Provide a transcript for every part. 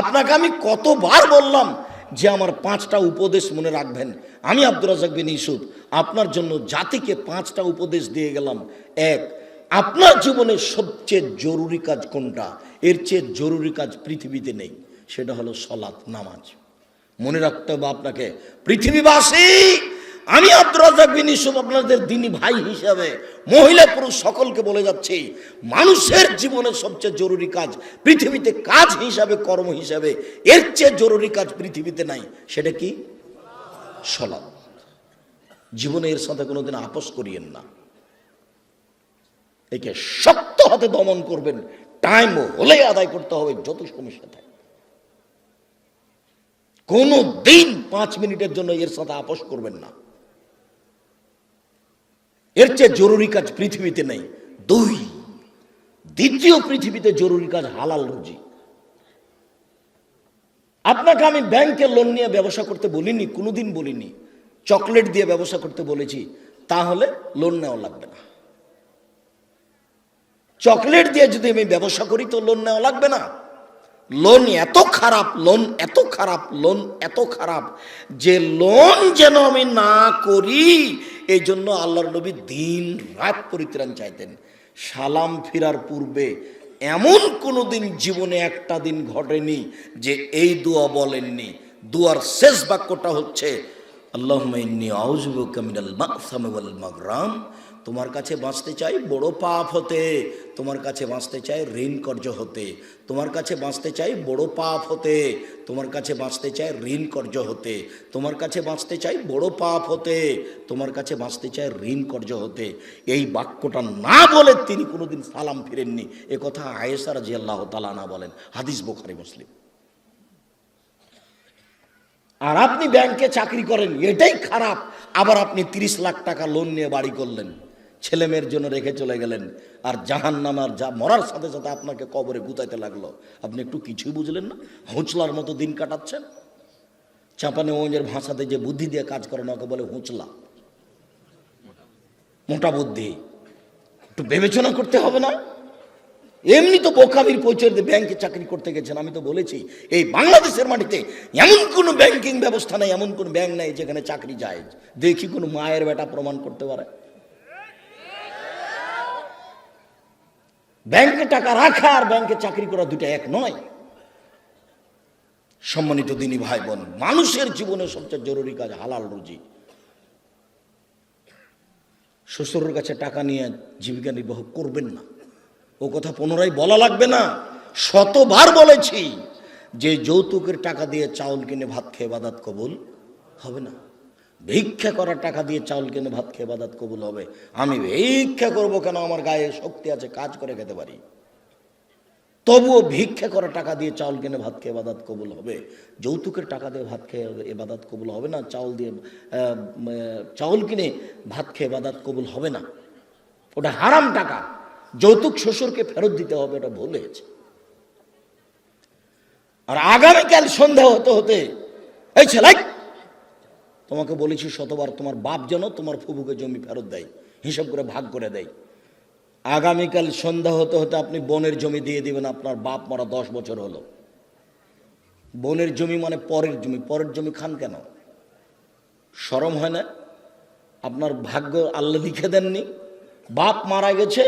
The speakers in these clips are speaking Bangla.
আপনাকে আমি কতবার বললাম যে আমার 5টা উপদেশ মনে রাখবেন। আমি আব্দুর রাজ্জাক বিন ইউসুফ আপনার জন্য জাতিকে 5টা উপদেশ দিয়ে গেলাম। এক, আপনার জীবনের সবচেয়ে জরুরি কাজ কোনটা? এর চেয়ে জরুরি কাজ পৃথিবীতে নেই, সেটা হলো সালাত, নামাজ। মনে রাখতে হবে আপনাকে। পৃথিবীবাসী, আমি আব্দুর রাজ্জাক বিন ইউসুফ আপনাদের দ্বীনি ভাই হিসাবে মহিলা পুরুষ সকলকে বলে যাচ্ছি, মানুষের জীবনের সবচেয়ে জরুরি কাজ পৃথিবীতে, কাজ হিসাবে, কর্ম হিসাবে এর চেয়ে জরুরি কাজ পৃথিবীতে নাই। সেটা কি? সালাত। জীবনে এর সাথে কোনোদিন আপোষ করিয়েন না। একে শক্ত হাতে দমন করবেন, টাইম হলে আদায় করতে হবে, যত সমস্যা থাকে। কোনো দিন 5 মিনিটের জন্য এর সাথে আপোষ করবেন না। এর চেয়ে জরুরি কাজ পৃথিবীতে নেই। 2, দ্বিতীয় পৃথিবীতে জরুরি কাজ হালাল রুজি। আপনাকে আমি ব্যাংকে লোন নিয়ে ব্যবসা করতে বলিনি, কোনোদিন বলিনি। চকলেট দিয়ে ব্যবসা করতে বলেছি, তাহলে লোন নেওয়া লাগবে না। চকলেট দিয়ে যদি আমি ব্যবসা করি তো লোন নেওয়া লাগবে না। লোন এত খারাপ, লোন এত খারাপ, লোন এত খারাপ যে লোন যেন আমি না করি, এই জন্য আল্লাহর নবী দিন রাত পরিত্রাণ চাইতেন। সালাম ফিরার পূর্বে এমন কোনো দিন জীবনে একটা দিন ঘটেনি যে এই দোয়া বলেননি। দোয়ার শেষ বাক্যটা হচ্ছে আল্লাহুম্মা ইন্নী আউযু বিকা মিনাল মা'সামি ওয়াল মাগরাম। তোমার কাছে বাঁচতে চাই বড় পাপ হতে, তোমার কাছে বাঁচতে চাই ঋণ কর্য হতে, তোমার কাছে বাঁচতে চাই বড় পাপ হতে, তোমার কাছে বাঁচতে চাই ঋণ কর্য হতে, তোমার কাছে বাঁচতে চাই বড় পাপ হতে, তোমার কাছে বাঁচতে চাই ঋণ কর্য হতে। এই বাক্যটা না বলে তিনি কোনোদিন সালাম ফিরেননি। এ কথা আয়েশা রাদিয়াল্লাহু তাআলা আনহা বলেন, হাদিস বুখারী মুসলিম। আর আপনি ব্যাংকে চাকরি করেন, এটাই খারাপ। আবার আপনি 30 লাখ টাকা লোন নিয়ে বাড়ি করলেন, ছেলে মেয়ের জন্য রেখে চলে গেলেন, আর জাহান্নামার যা মরার সাথে সাথে আপনাকে কবরে গুতাইতে লাগলো। আপনি একটু কিছুই বুঝলেন না, হুঁচলার মতো দিন কাটাচ্ছেন। চাঁপানেগঞ্জের ভাষাতে যে বুদ্ধি দিয়ে কাজ করে না, ওকে বলে হুঁচলা, মোটা বুদ্ধি। একটু বিবেচনা করতে হবে না? এমনি তো বোকামির পরিচয় দিয়ে ব্যাংকে চাকরি করতে গেছেন। আমি তো বলেছি এই বাংলাদেশের মাটিতে এমন কোনো ব্যাংকিং ব্যবস্থা নেই, এমন কোন ব্যাংক নেই যেখানে চাকরি যায়। দেখি কোন মায়ের বেটা প্রমাণ করতে পারে। ব্যাংকে টাকা রাখা আর ব্যাংকে চাকরি করা দুটো এক নয়। সম্মানিত দিনী ভাই বোন, মানুষের জীবনে সবচেয়ে জরুরি কাজ হালাল রুজি। শ্বশুরের কাছে টাকা নিয়ে জীবিকা নির্বাহ করবেন না, ও কথা পুনরায় বলা লাগবে না। শতবার বলেছি যে যৌতুকের টাকা দিয়ে চাউল কিনে ভাত খেয়ে ইবাদত কবুল হবে না। ভিক্ষা করার টাকা দিয়ে চাউল কিনে ভাত খেয়ে ইবাদত কবুল হবে। আমি ভিক্ষা করব কেন? আমার গায়ে শক্তি আছে, কাজ করে খেতে পারি। তবুও ভিক্ষা করার টাকা দিয়ে চাউল কিনে ভাত খেয়ে ইবাদত কবুল হবে। যৌতুকের টাকা দিয়ে ভাত খেয়ে ইবাদত কবুল হবে না। চাউল কিনে ভাত খেয়ে ইবাদত কবুল হবে না। ওটা হারাম টাকা। যৌতুক শ্বশুরকে ফেরত দিতে হবে, এটা ভুল হয়েছে। আর আগামীকাল সন্ধ্যা হতে হতে, এই ছেলে, তোমাকে বলেছি শতবার, তোমার বাপ যেন তোমার ফুফুকে জমি ফেরত দেয়, হিসাব করে ভাগ করে দেয়। আগামীকাল সন্ধ্যা হতে হতে আপনি বোনের জমি দিয়ে দিবেন। আপনার বাপ মরা 10 বছর হলো। বোনের জমি মানে পরের জমি। পরের জমি খান কেন? শরম হয় না? আপনার ভাগ্য আল্লাহ লিখে দেননি? বাপ মারা গেছে,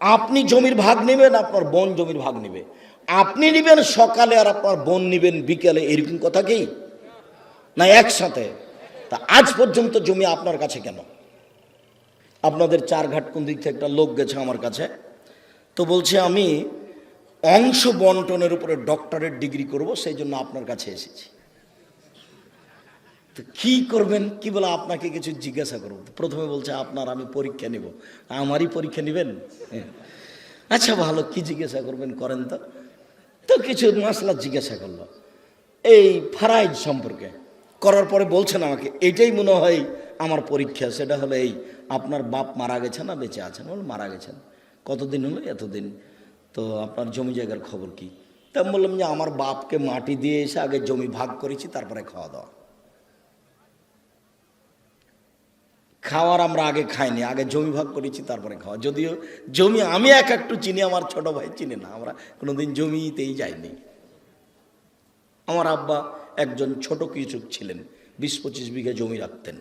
আপনি জমির ভাগ নেবেন, আপনার বোন জমির ভাগ নেবে। আপনি নেবেন সকালে আর আপনার বোন নেবেন বিকেলে, এরকম কথা কি না? একসাথে। তা আজ পর্যন্ত জমি আপনার কাছে কেন? আপনাদের 4 ঘাট কোন দিক থেকে একটা লোক গেছে আমার কাছে, তো বলছে আমি অংশ বন্টনের উপরে ডক্টরেট ডিগ্রি করব, সেই জন্য আপনার কাছে এসেছি। তো কি করবেন? কি বলে আপনাকে কিছু জিজ্ঞাসা করব। প্রথমে বলছে আপনার আমি পরীক্ষা নিব। আমারই পরীক্ষা নেবেন? আচ্ছা ভালো, কি জিজ্ঞাসা করবেন করেন তো। তো কিছু মাসলা জিজ্ঞাসা করলো এই ফারাইজ সম্পর্কে। করার পরে বলছেন আমাকে এটাই মনে হয় আমার পরীক্ষা। সেটা হলো এই, আপনার বাপ মারা গেছে না বেঁচে আছেন? বলে মারা গেছেন। কতদিন হলো? এতদিন। তো আপনার জমি জায়গার খবর কি? তা আমি বললাম যে আমার বাপকে মাটি দিয়ে এসে আগে জমি ভাগ করেছি, তারপরে খাওয়া দাওয়া। খাওয়ার আমরা আগে খাইনি, আগে জমি ভাগ করেছি তারপরে খাওয়া। যদিও জমি আমি একটু চিনি, আমার ছোট ভাই চিনি না। আমরা কোনোদিন জমিতেই যাইনি। আমার আব্বা একজন ছোট কৃষক ছিলেন, 20-25 বিঘা জমি রাখতেন।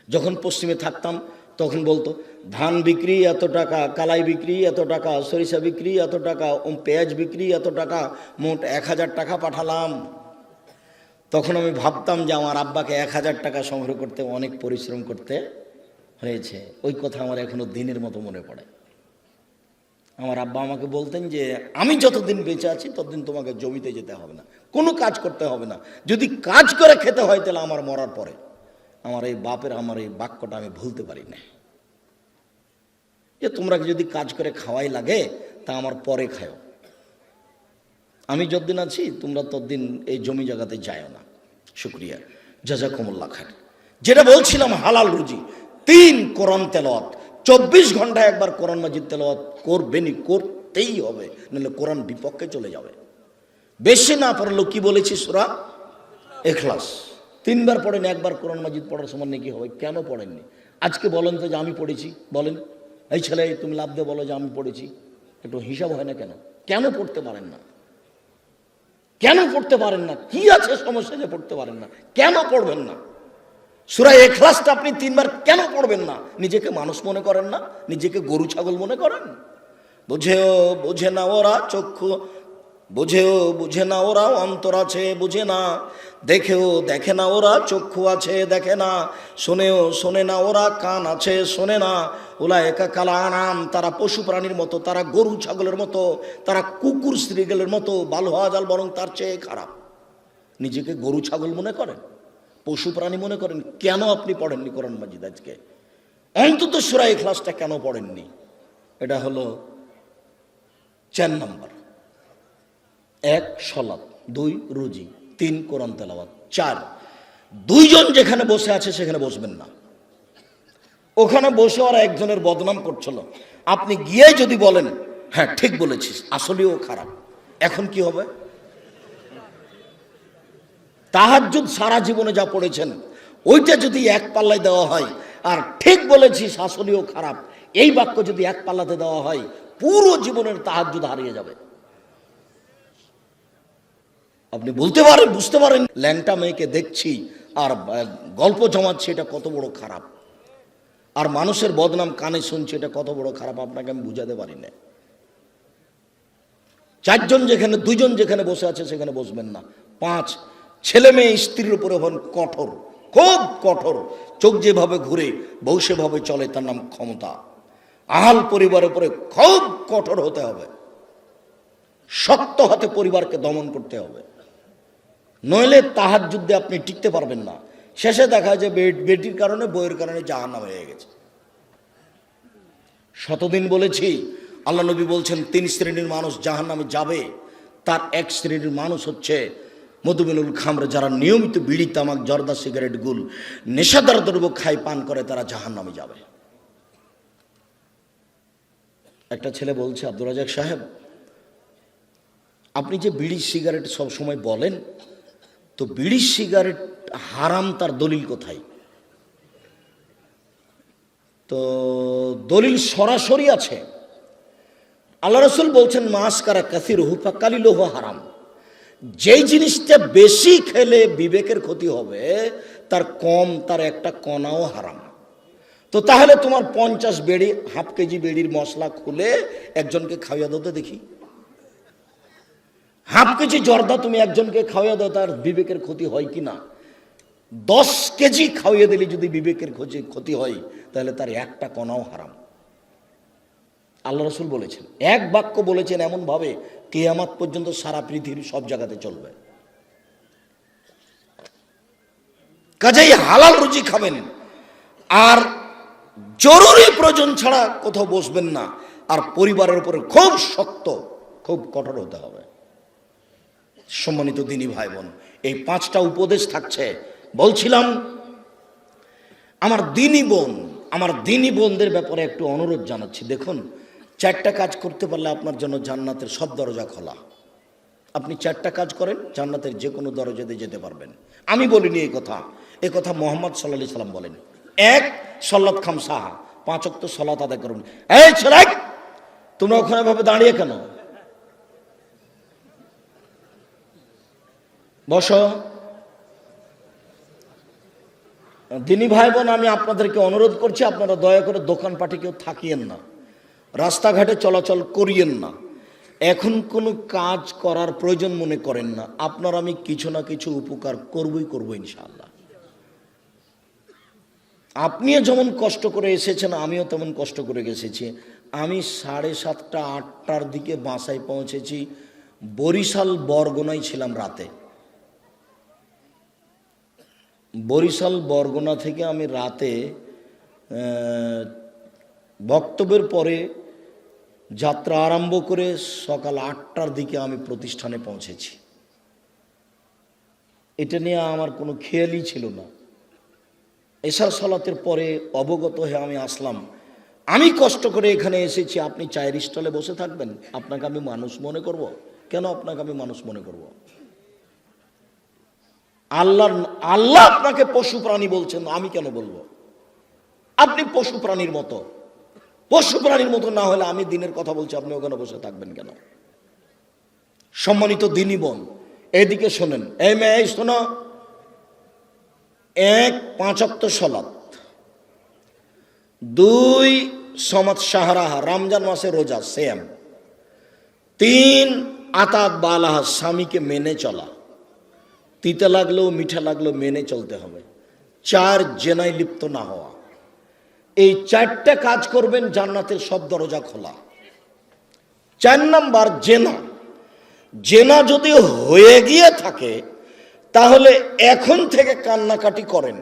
যখন পশ্চিমে থাকতাম তখন বলতো ধান বিক্রি এত টাকা, কালাই বিক্রি এত টাকা, সরিষা বিক্রি এত টাকা, পেঁয়াজ বিক্রি এত টাকা, মোট 1000 টাকা পাঠালাম। তখন আমি ভাবতাম যে আমার আব্বাকে 1000 টাকা সংগ্রহ করতে অনেক পরিশ্রম করতে হয়েছে। ওই কথা আমার এখনো দিনের মতো মনে পড়ে। আমার আব্বা আমাকে বলতেন যে আমি যতদিন বেঁচে আছি ততদিন তোমাকে জমিতে যেতে হবে না, কোনো কাজ করতে হবে না, যদি কাজ করে খেতে হয় তাহলে আমার মরার পরে। আমার এই বাপের আমার এই বাক্যটা আমি ভুলতে পারি না, যে তোমরা যদি কাজ করে খাওয়াই লাগে তা আমার পরে খাও, আমি যতদিন আছি তোমরা ততদিন এই জমি জায়গাতে যায়ও না। শুক্রিয়া, জাযাকুমুল্লাহ খায়র। যেটা বলছিলাম হালাল রুজি, 3 কোরআন তেলাওয়াত, 24 ঘন্টায় একবার কোরআন মাজিদ তেলাওয়াত করবেনই, করতেই হবে, নাহলে কোরআন বিপক্ষে চলে যাবে। বেশি না পড়লেও কি বলেছি সূরা ইখলাস 3 বার পড়েন, একবার কোরআন মাজিদ পড়ার সময় নাকি হবে। কেন পড়েননি আজকে বলেন তো যে আমি পড়েছি? বলেন, এই ছেলে তুমি লাভ দিয়ে বলো যে আমি পড়েছি, একটু হিসাব হয় না কেন? কেন পড়তে পারেন না? কেন পড়তে পারেন না? কি আছে সমস্যা যে পড়তে পারেন না? কেন পড়বেন না? সূরা ইখলাসটা আপনি 3 বার কেন পড়বেন না? নিজেকে মানুষ মনে করেন না? নিজেকে গরু ছাগল মনে করেন? বুঝেও বুঝে না ওরা চক্ষু, বুঝেও বুঝে না ওরা অন্তর আছে বুঝে না, দেখেও দেখে না ওরা চক্ষু আছে দেখে না, শোনেও শোনে না ওরা কান আছে শোনে না। উলায়েকা কাল আনাম, তারা পশু প্রাণীর মতো, তারা গরু ছাগলের মতো, তারা কুকুর শ্রীগলের মতো, বাল হওয়া জাল বরং তার চেয়ে খারাপ। নিজেকে গরু ছাগল মনে করেন, পশু প্রাণী মনে করেন? কেন আপনি পড়েননি কোরআন মাজিদ আজকে? অন্তত সূরা ইখলাসটা কেন পড়েননি? এটা হলো 4 নম্বর। 1 সালাত, 2 রুজি, 3 কোরআন তেলাওয়াত, 4 দুইজন যেখানে বসে আছে সেখানে বসবেন না। ওখানে বসে ওরা একজনের বদনাম করছিল, আপনি গিয়ে যদি বলেন হ্যাঁ ঠিক বলেছিস, আসলেও খারাপ, এখন কি হবে? তাহাজ্জুদ সারা জীবনে যা পড়েছেন ওইটা যদি এক পাল্লায় দেওয়া হয়, আর ঠিক বলেছিস আসলেও খারাপ এই বাক্য যদি এক পাল্লাতে দেওয়া হয়, পুরো জীবনের তাহাজ্জুদ হারিয়ে যাবে। আপনি বলতে পারেন, বুঝতে পারেন ল্যাংটা মেয়েকে দেখছি আর গল্প জমাচ্ছি, এটা কত বড় খারাপ, আর মানুষের বদনাম কানে শুনছি, এটা কত বড় খারাপ, আপনাকে আমি বুঝাতে পারি না। 4 জন যেখানে, 2 জন যেখানে বসে আছে সেখানে বসবেন না। 5 ছেলে মেয়ে স্ত্রীর উপরে হন কঠোর, খুব কঠোর, চোখ যেভাবে ঘুরে বউ সেভাবে চলে, তার নাম ক্ষমতা। আহাল পরিবারের উপরে খুব কঠোর হতে হবে, শক্ত হাতে পরিবারকে দমন করতে হবে, নইলে তাহাজ্জুদে আপনি টিকতে পারবেন না। শেষে দেখা যায় বেটির কারণে বউয়ের কারণে জাহান্নাম হয়ে গেছে। শতদিন বলেছি, আল্লাহ নবী বলছেন 3 শ্রেণীর মানুষ জাহান্নামে যাবে। তার 1 শ্রেণীর মানুষ হচ্ছে মধুমিনুল খামর, যারা নিয়মিত বিড়ি তামাক জর্দা সিগারেট গুল নেশাদার দ্রব্য খায় পান করে, তারা জাহান্নামে যাবে। একটা ছেলে বলছে, আব্দুর রাজাক সাহেব আপনি যে বিড়ি সিগারেট সব সময় বলেন, তো বিড়ি সিগারেট হারাম তার দলিল কোথায়? তো দলিল সরাসরি আছে, আল্লাহ রাসূল বলছেন মাস কারা কাসিরহু ফাকালিলুহু হারাম। যেই জিনিসটা বেশি খেলে বিবেকের ক্ষতি হবে, তার কম, তার একটা কণাও হারাম। তো তাহলে তোমার 50 বেড়ি, হাফ কেজি বেড়ির মশলা খুলে একজনকে খাওয়াইয়া দাও দেখি। হাফ কেজি জর্দা তুমি একজনকে খাওয়াইয়া দাও, তার বিবেকের ক্ষতি হয় কি না? 10 কেজি খাওয়াইয়া দিলে যদি বিবেকের ক্ষতি হয়, তাহলে তার একটা কণাও হারাম। আল্লাহ রাসূল বলেছেন, এক বাক্য বলেছেন এমন ভাবে কিয়ামত পর্যন্ত সারা পৃথিবীর সব জায়গাতে চলবে। কাজেই হালাল রুজি খাবেন, আর জরুরি প্রয়োজন ছাড়া কোথাও বসবেন না, আর পরিবারের উপরে খুব শক্ত, খুব কঠোর হতে হবে। সম্মানিত দিনী ভাই বোন, এই 5টা উপদেশ থাকছে। বলছিলাম আমার দিনী বোনদের ব্যাপারে একটু অনুরোধ জানাচ্ছি। দেখুন, 4টা কাজ করতে পারলে আপনার জন্য জান্নাতের সব দরজা খোলা। আপনি 4টা কাজ করেন, জান্নাতের যে কোনো দরজাতে যেতে পারবেন। আমি বলিনি এই কথা মুহাম্মদ সাল্লাল্লাহু আলাইহি সাল্লাম বলেন। 1 সালাত খামসাহা, 5 ওয়াক্ত সালাত আদায় করুন। এই ছেলে, তোমরা ওখানে ভাবে দাঁড়িয়ে কেন? বসো। দিনী ভাই বোন, আমি আপনাদেরকে অনুরোধ করছি, আপনারা দয়া করে দোকানপাটে কেউ থাকিয়েন না, রাস্তাঘাটে চলাচল করিয়েন না, এখন কোনো কাজ করার প্রয়োজন মনে করেন না। আপনার আমি কিছু না কিছু উপকার করবো ইনশাআল্লাহ। আপনিও যেমন কষ্ট করে এসেছেন, আমিও তেমন কষ্ট করে এসেছি। আমি 7:30 8টার দিকে বাসায় পৌঁছেছি। বরিশাল বরগুনায় ছিলাম রাতে। বরিশাল বরগুনা থেকে আমি রাতে বক্তব্যের পরে যাত্রা আরম্ভ করে সকাল 8টার দিকে আমি প্রতিষ্ঠানে পৌঁছেছি। এটা নিয়ে আমার কোনো খেয়ালই ছিল না। এশার সালাতের পরে অবগত হয়ে আমি আসলাম। আমি কষ্ট করে এখানে এসেছি, আপনি চায়ের স্টলে বসে থাকবেন? আপনাকে আমি মানুষ মনে করব? কেন আপনাকে আমি মানুষ মনে করব? আল্লাহ আপনাকে পশু প্রাণী বলছেন, আমি কেন বলবো? আপনি পশু প্রাণীর মতো। পশু প্রাণীর মতো না হলে আমি দিনের কথা বলছি, আপনি ওখানে বসে থাকবেন কেন? সম্মানিত দিনী বোন, এদিকে শোনেন। এই মেয়ে শোনো, 1 5 ওয়াক্ত সালাত, 2 সমাত শাহরাহা, রমজান মাসে রোজা সেম, 3 আতাত বালাহা, স্বামীকে মেনে চলা, তিতা লাগলেও মিঠা লাগলেও মেনে চলতে হবে, 4 জেনায় লিপ্ত না হওয়া। এই 4টা কাজ করবেন, জান্নাতের সব দরজা খোলা। 4 নাম্বার জেনা। জেনা যদি হয়ে গিয়ে থাকে তাহলে এখন থেকে কান্নাকাটি করেন।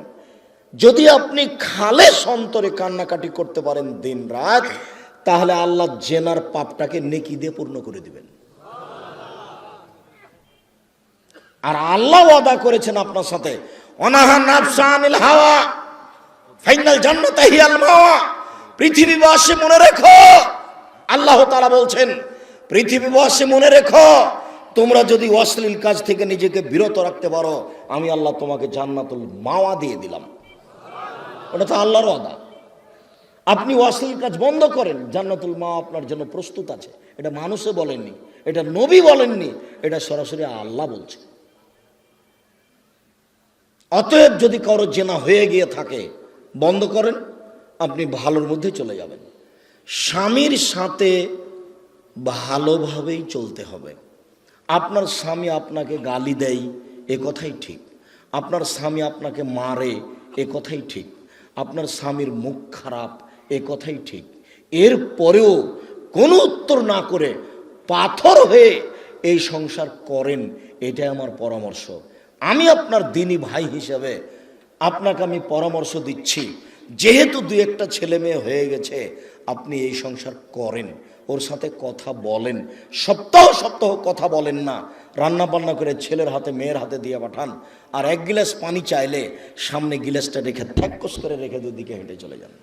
যদি আপনি খালেস অন্তরে কান্নাকাটি করতে পারেন দিন রাত, তাহলে আল্লাহ জেনার পাপটাকে নেকি দিয়ে পূর্ণ করে দিবেন। আর আল্লাহ ওয়াদা করেছেন আপনার সাথে, অনাহা নাফসা আনিল হাওয়া ফাইনাল জান্নাত হিয়াল মাওয়া। পৃথিবীবাসী মনে রেখো, আল্লাহ তাআলা বলছেন, পৃথিবীবাসী মনে রেখো, তোমরা যদি অশ্লীল কাজ থেকে নিজেকে বিরত রাখতে পারো, আমি আল্লাহ তোমাকে জান্নাতুল মাওয়া দিয়ে দিলাম। ওটা তো আল্লাহর ওয়াদা। আপনি অশ্লীল কাজ বন্ধ করেন, জান্নাতুল মাওয়া আপনার জন্য প্রস্তুত আছে। এটা মানুষে বলেননি, এটা নবী বলেননি, এটা সরাসরি আল্লাহ বলছে। অতএব যদি কারো জেনা হয়ে গিয়ে থাকে, বন্ধ করেন, আপনি ভালোর মধ্যে চলে যাবেন। স্বামীর সাথে ভালোভাবেই চলতে হবে। আপনার স্বামী আপনাকে গালি দেয়, এ কথাই ঠিক। আপনার স্বামী আপনাকে মারে, এ কথাই ঠিক। আপনার স্বামীর মুখ খারাপ, এ কথাই ঠিক। এর পরেও কোনো উত্তর না করে পাথর হয়ে এই সংসার করেন, এটাই আমার পরামর্শ। আমি আপনার দিনী ভাই হিসেবে আপনাকে আমি পরামর্শ দিচ্ছি, যেহেতু 2-1টা ছেলে মেয়ে হয়ে গেছে, আপনি এই সংসার করেন, ওর সাথে কথা বলেন। সপ্তাহ সপ্তাহ কথা বলেন না, রান্না বান্না করে ছেলের হাতে মেয়ের হাতে দিয়ে পাঠান। আর 1 গ্লাস পানি চাইলে সামনে গ্লাসটা রেখে থ্যাকস করে রেখে দুদিকে হেঁটে চলে যান।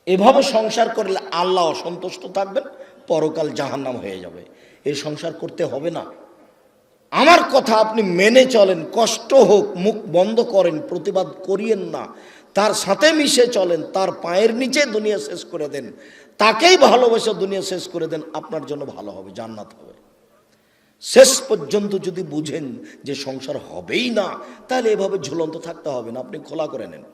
এভাবে সংসার করলে আল্লাহ অসন্তুষ্ট থাকবেন, পরকাল জাহান্নাম হয়ে যাবে। এই সংসার করতে হবে না। আমার কথা আপনি মেনে চলেন, কষ্ট হোক, মুখ বন্ধ করেন, প্রতিবাদ করিয়েন না, তার সাথে মিশে চলেন, তার পায়ের নিচে দুনিয়া শেষ করে দেন, তাকেই ভালোবেসে দুনিয়া শেষ করে দেন, আপনার জন্য ভালো হবে, জান্নাত হবে। শেষ পর্যন্ত যদি বুঝেন যে সংসার হবেই না, তাহলে এভাবে ঝুলন্ত থাকতে হবে না, আপনি খোলা করে নেন।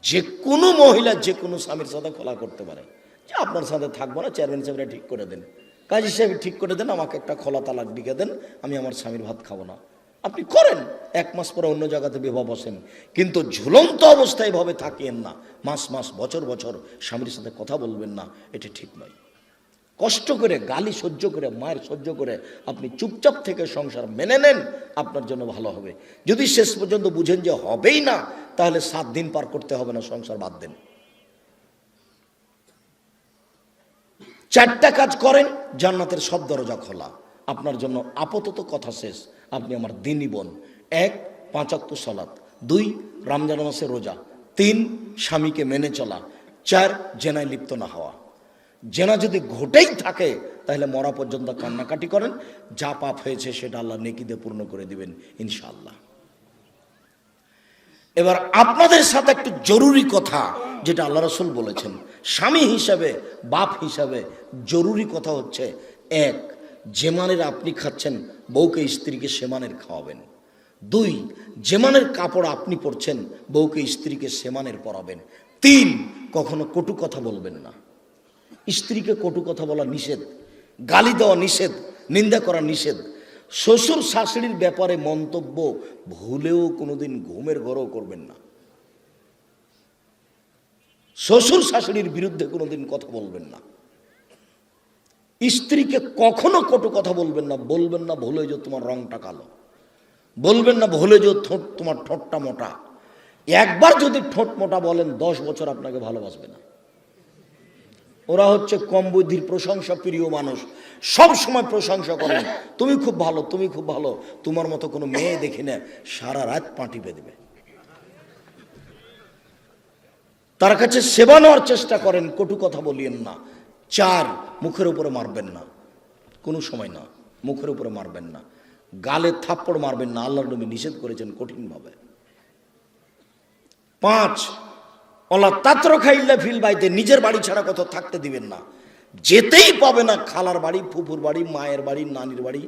যে কোনো মহিলা যে কোনো স্বামীর সাথে খোলা করতে পারে যে আপনার সাথে থাকবো না, চেয়ারম্যান সাহেবরা ঠিক করে দেন, কাজী সাহেব ঠিক করে দেন, আমাকে একটা খোলা তালাক লিখে দেন, আমি আমার স্বামীর ভাত খাবো না। আপনি করেন, 1 মাস পরে অন্য জায়গাতে বিবাহ বসেন, কিন্তু ঝুলন্ত অবস্থায় এভাবে থাকিয়েন না। মাস মাস বছর বছর স্বামীর সাথে কথা বলবেন না, এটা ঠিক নয়। কষ্ট করে, গালি সহ্য করে, মায়ের সহ্য করে আপনি চুপচাপ থেকে সংসার মেনে নেন, আপনার জন্য ভালো হবে। যদি শেষ পর্যন্ত বুঝেন যে হবেই না, তাহলে 7 দিন পার করতে হবে না, সংসার বাদ দেন। 4টা কাজ করেন, জান্নাতের সব দরজা খোলা আপনার জন্য। আপাতত কথা শেষ, আপনি আমার দিনী বোন। 1 5 ওয়াক্ত সালাত, 2 রমজান মাসে রোজা, 3 স্বামীকে মেনে চলা, 4 জেনায় লিপ্ত না হওয়া। জেনা যদি ঘটেই থাকে তাহলে মরা পর্যন্ত কান্নাকাটি করেন, যা পাপ হয়েছে সেটা আল্লাহ নেকি দিয়ে পূর্ণ করে দিবেন ইনশাআল্লাহ। এবার আপনাদের সাথে একটু জরুরি কথা, যেটা আল্লাহ রাসূল বলেছেন, স্বামী হিসাবে, বাপ হিসাবে জরুরি কথা হচ্ছে, 1 যে মানের আপনি খাচ্ছেন বউকে স্ত্রীকে সে মানের খাওয়াবেন। 2, যে মানের কাপড় আপনি পরছেন বউকে স্ত্রীকে সে মানের পরাবেন। 3, কখনো কটু কথা বলবেন না। স্ত্রীকে কটু কথা বলা নিষেধ, গালি দেওয়া নিষেধ, নিন্দা করা নিষেধ। শ্বশুর শাশুড়ির ব্যাপারে মন্তব্য ভুলেও কোনোদিন ঘুমের ঘরেও করবেন না। শ্বশুর শাশুড়ির বিরুদ্ধে কোনোদিন কথা বলবেন না। স্ত্রীকে কখনো কটু কথা বলবেন না। বলবেন না ভুলে যে তোমার রংটা কালো, বলবেন না ভুলে যে তোমার ঠোঁটটা মোটা। একবার যদি ঠোঁট মোটা বলেন 10 বছর আপনাকে ভালোবাসবে না। ওরা হচ্ছে কম বুদ্ধির প্রশংসা প্রিয় মানুষ, সব সময় প্রশংসা করেন, তুমি খুব ভালো, তুমি খুব ভালো, তোমার মতো কোনো মেয়ে দেখি না, সারা রাত পাঁটি বেঁধবে। তার কাছে সেবা নেওয়ার চেষ্টা করেন, কটু কথা বলিয়েন না। 4, মুখের উপরে মারবেন না, কোনো সময় না, মুখের উপরে মারবেন না। গালে থাপ্পড় মারবেন না, আল্লাহর নবী নিষেধ করেছেন কঠিনভাবে। 5, অলা তাত্র খাইল্লা ফিল বাইতে, নিজের বাড়ি ছাড়া কোথাও থাকতে দিবেন না। যেতেই পাবে না খালার বাড়ি, ফুফুর বাড়ি, মায়ের বাড়ি, নানির বাড়ি,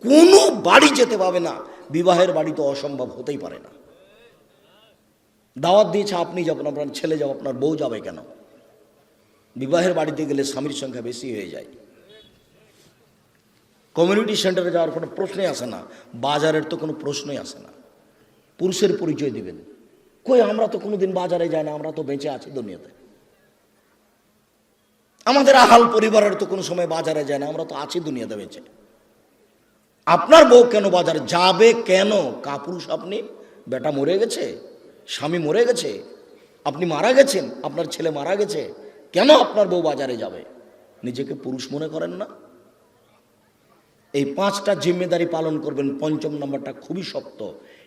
কোনো বাড়ি যেতে পাবে না। বিবাহের বাড়ি তো অসম্ভব হতেই পারে না। দাওয়াত দিয়েছে আপনি যাবেন, আপনার ছেলে যাবে, আপনার বউ যাবে কেন? বিবাহের বাড়িতে গেলে স্বামীর সংখ্যা বেশি হয়ে যায়। কমিউনিটি সেন্টারে যাওয়ার কোনো প্রশ্নই আসে না, বাজারের তো কোনো প্রশ্নই আসে না। পুরুষের পরিচয় দিবেন, কই আমরা তো কোনোদিন বাজারে যাই না, আমরা তো বেঁচে আছি দুনিয়াতে। আমাদের আহাল পরিবারের তো কোনো সময় বাজারে যায় না, আমরা তো আছি দুনিয়াতে বেঁচে। আপনার বউ কেন বাজারে যাবে? কেন? কাপুরুষ আপনি? বেটা মরে গেছে, স্বামী মরে গেছে, আপনি মারা গেছেন, আপনার ছেলে মারা গেছে, কেন আপনার বউ বাজারে যাবে? নিজেকে পুরুষ মনে করেন না? এই 5টা জিম্মেদারি পালন করবেন। 5ম নম্বরটা খুবই শক্ত।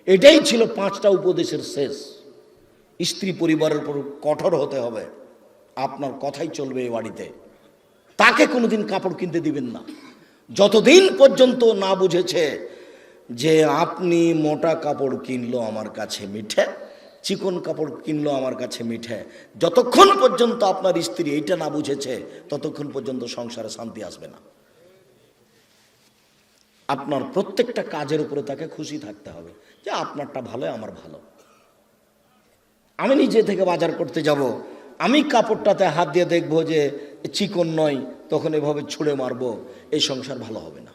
এটাই ছিল 5টা উপদেশের শেষ। স্ত্রী পরিবারের উপর কঠোর হতে হবে, আপনার কথাই চলবে এই বাড়িতে। তাকে কোনোদিন কাপড় কিনতে দিবেন না যতদিন পর্যন্ত না বুঝেছে যে আপনি মোটা কাপড় কিনলো আমার কাছে মিঠে, চিকন কাপড় কিনলো আমার কাছে মিঠে। যতক্ষণ পর্যন্ত আপনার স্ত্রী এইটা না বুঝেছে ততক্ষণ পর্যন্ত সংসারে শান্তি আসবে না। আপনার প্রত্যেকটা কাজের উপরে তাকে খুশি থাকতে হবে যে আপনারটা ভালো, আমার ভালো। আমি নিজে থেকে বাজার করতে যাব, আমি কাপড়টাতে হাত দিয়ে দেখবো যে চিকন নয়, তখন এভাবে ছুঁড়ে মারবো, এই সংসার ভালো হবে না।